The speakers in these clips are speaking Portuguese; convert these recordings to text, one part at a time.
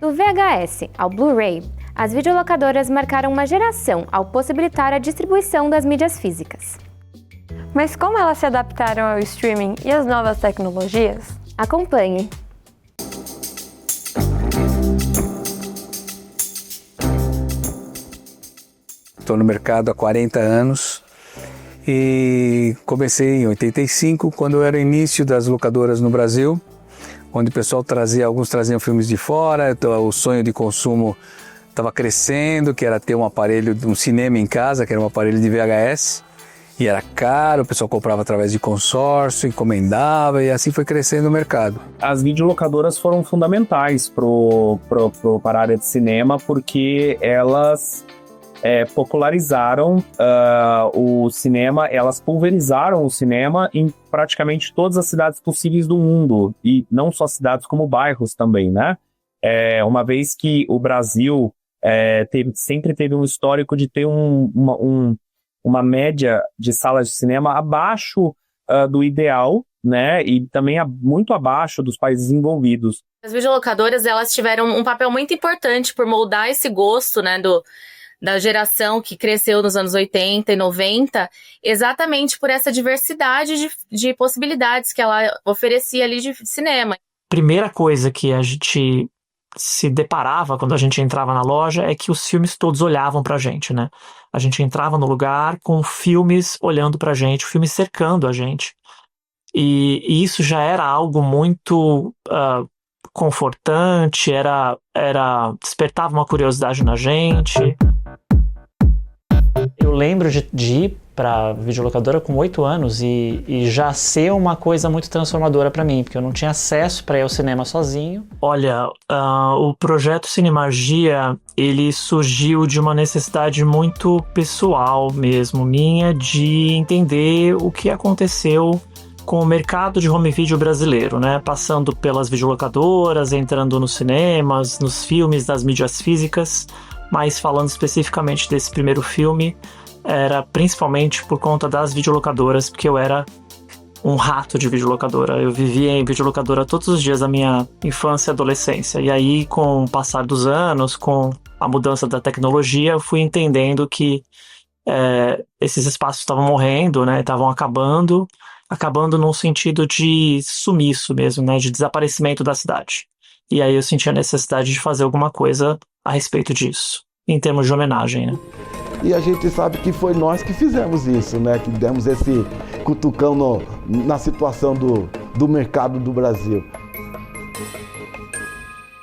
Do VHS ao Blu-ray, as videolocadoras marcaram uma geração ao possibilitar a distribuição das mídias físicas. Mas como elas se adaptaram ao streaming e às novas tecnologias? Acompanhe! Estou no mercado há 40 anos e comecei em 85, quando era o início das locadoras no Brasil, onde o pessoal alguns traziam filmes de fora, então o sonho de consumo estava crescendo, que era ter um aparelho, um cinema em casa, que era um aparelho de VHS, e era caro, o pessoal comprava através de consórcio, encomendava, e assim foi crescendo o mercado. As videolocadoras foram fundamentais para a área de cinema, porque elas popularizaram o cinema, elas pulverizaram o cinema em praticamente todas as cidades possíveis do mundo, e não só cidades como bairros também, né? Uma vez que o Brasil sempre teve um histórico de ter uma média de salas de cinema abaixo do ideal, né? E também muito abaixo dos países desenvolvidos. As videolocadoras, elas tiveram um papel muito importante por moldar esse gosto, né, da geração que cresceu nos anos 80 e 90, exatamente por essa diversidade de possibilidades que ela oferecia ali de cinema. Primeira coisa que a gente se deparava quando a gente entrava na loja é que os filmes todos olhavam pra gente, né? A gente entrava no lugar com filmes olhando pra gente, filmes cercando a gente. E isso já era algo muito confortante, despertava uma curiosidade na gente. Eu lembro de ir para videolocadora com 8 anos e já ser uma coisa muito transformadora para mim, porque eu não tinha acesso para ir ao cinema sozinho. Olha, o projeto Cinemagia, ele surgiu de uma necessidade muito pessoal mesmo, minha, de entender o que aconteceu com o mercado de home video brasileiro, né? Passando pelas videolocadoras, entrando nos cinemas, nos filmes das mídias físicas, mas falando especificamente desse primeiro filme, era principalmente por conta das videolocadoras, porque eu era um rato de videolocadora. Eu vivia em videolocadora todos os dias da minha infância e adolescência. E aí, com o passar dos anos, com a mudança da tecnologia, eu fui entendendo que esses espaços estavam morrendo, né? Estavam acabando num sentido de sumiço mesmo, né? De desaparecimento da cidade. E aí eu senti a necessidade de fazer alguma coisa a respeito disso, em termos de homenagem, né? E a gente sabe que foi nós que fizemos isso, né? Que demos esse cutucão na situação do mercado do Brasil.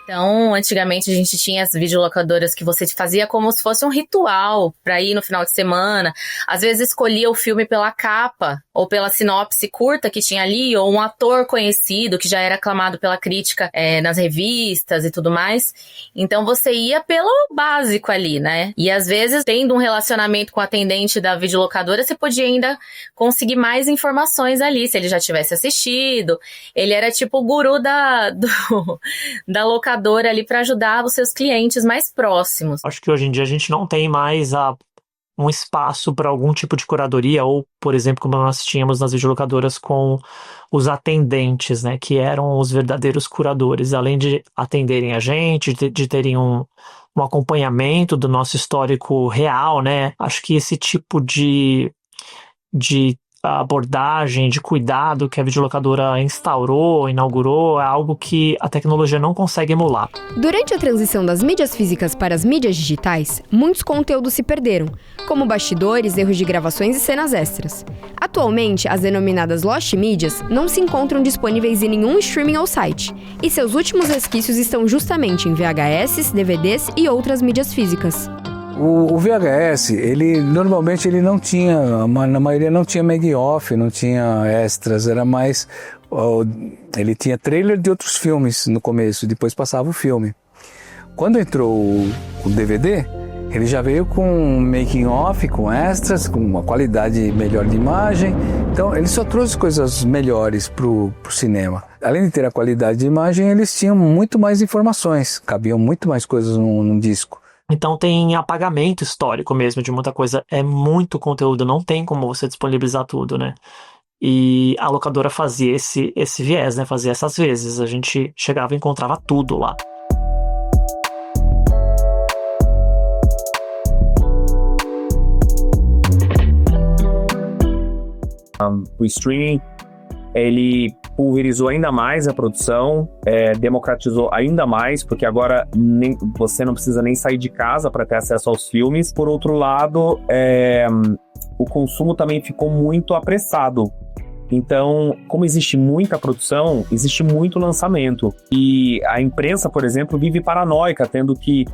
Então, antigamente a gente tinha as videolocadoras que você fazia como se fosse um ritual para ir no final de semana. Às vezes escolhia o filme pela capa ou pela sinopse curta que tinha ali, ou um ator conhecido que já era aclamado pela crítica nas revistas e tudo mais. Então você ia pelo básico ali, né? E às vezes, tendo um relacionamento com o atendente da videolocadora, você podia ainda conseguir mais informações ali, se ele já tivesse assistido. Ele era tipo o guru da locadora ali para ajudar os seus clientes mais próximos. Acho que hoje em dia a gente não tem mais um espaço para algum tipo de curadoria, ou, por exemplo, como nós tínhamos nas videolocadoras com os atendentes, né, que eram os verdadeiros curadores, além de atenderem a gente, de terem um acompanhamento do nosso histórico real, né. Acho que esse tipo de abordagem, de cuidado que a videolocadora inaugurou, é algo que a tecnologia não consegue emular. Durante a transição das mídias físicas para as mídias digitais, muitos conteúdos se perderam, como bastidores, erros de gravações e cenas extras. Atualmente, as denominadas Lost Mídias não se encontram disponíveis em nenhum streaming ou site, e seus últimos resquícios estão justamente em VHS, DVDs e outras mídias físicas. O VHS, normalmente ele não tinha, na maioria não tinha make-off, não tinha extras, era mais, ele tinha trailer de outros filmes no começo, depois passava o filme. Quando entrou o DVD, ele já veio com making-off, com extras, com uma qualidade melhor de imagem, então ele só trouxe coisas melhores pro cinema. Além de ter a qualidade de imagem, eles tinham muito mais informações, cabiam muito mais coisas num disco. Então tem apagamento histórico mesmo de muita coisa, é muito conteúdo, não tem como você disponibilizar tudo, né? E a locadora fazia esse viés, né? Fazia essas vezes, a gente chegava e encontrava tudo lá. O streaming, ele pulverizou ainda mais a produção, democratizou ainda mais, porque agora você não precisa nem sair de casa para ter acesso aos filmes. Por outro lado, o consumo também ficou muito apressado. Então, como existe muita produção, existe muito lançamento. E a imprensa, por exemplo, vive paranoica, tendo que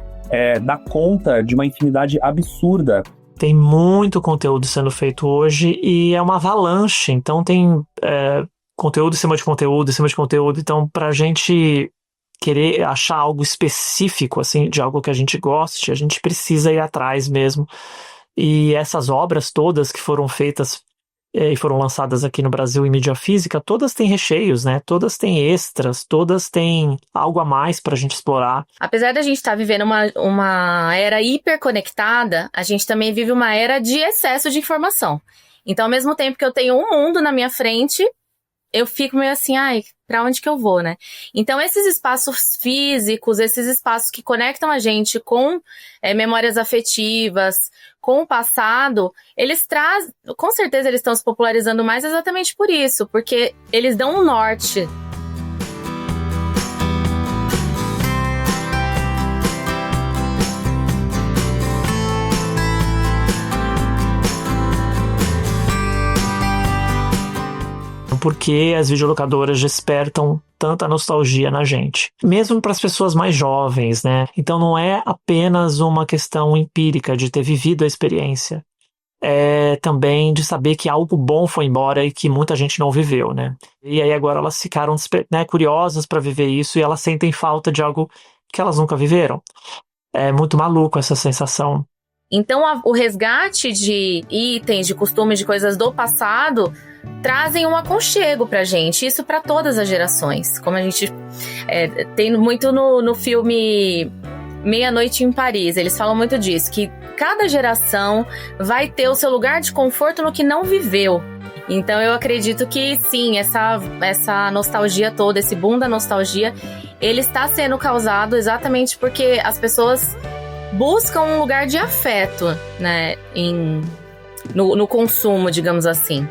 dar conta de uma infinidade absurda. Tem muito conteúdo sendo feito hoje e é uma avalanche. Então tem conteúdo em cima de conteúdo, em cima de conteúdo. Então, pra gente querer achar algo específico, assim, de algo que a gente goste, a gente precisa ir atrás mesmo. E essas obras todas que foram feitas e foram lançadas aqui no Brasil em mídia física, todas têm recheios, né? Todas têm extras, todas têm algo a mais pra gente explorar. Apesar da gente estar vivendo uma era hiperconectada, a gente também vive uma era de excesso de informação. Então, ao mesmo tempo que eu tenho um mundo na minha frente, eu fico meio assim, pra onde que eu vou, né? Então, esses espaços físicos, esses espaços que conectam a gente com memórias afetivas, com o passado, eles trazem, com certeza eles estão se popularizando mais exatamente por isso, porque eles dão um norte. Porque as videolocadoras despertam tanta nostalgia na gente, mesmo para as pessoas mais jovens, né? Então não é apenas uma questão empírica de ter vivido a experiência, é também de saber que algo bom foi embora e que muita gente não viveu, né? E aí agora elas ficaram, né, curiosas para viver isso e elas sentem falta de algo que elas nunca viveram. É muito maluco essa sensação. Então o resgate de itens, de costumes, de coisas do passado trazem um aconchego pra gente, isso pra todas as gerações. Como a gente tem muito no filme Meia-Noite em Paris, eles falam muito disso, que cada geração vai ter o seu lugar de conforto no que não viveu. Então eu acredito que sim, essa nostalgia toda, esse boom da nostalgia, ele está sendo causado exatamente porque as pessoas buscam um lugar de afeto, né, no consumo, digamos assim.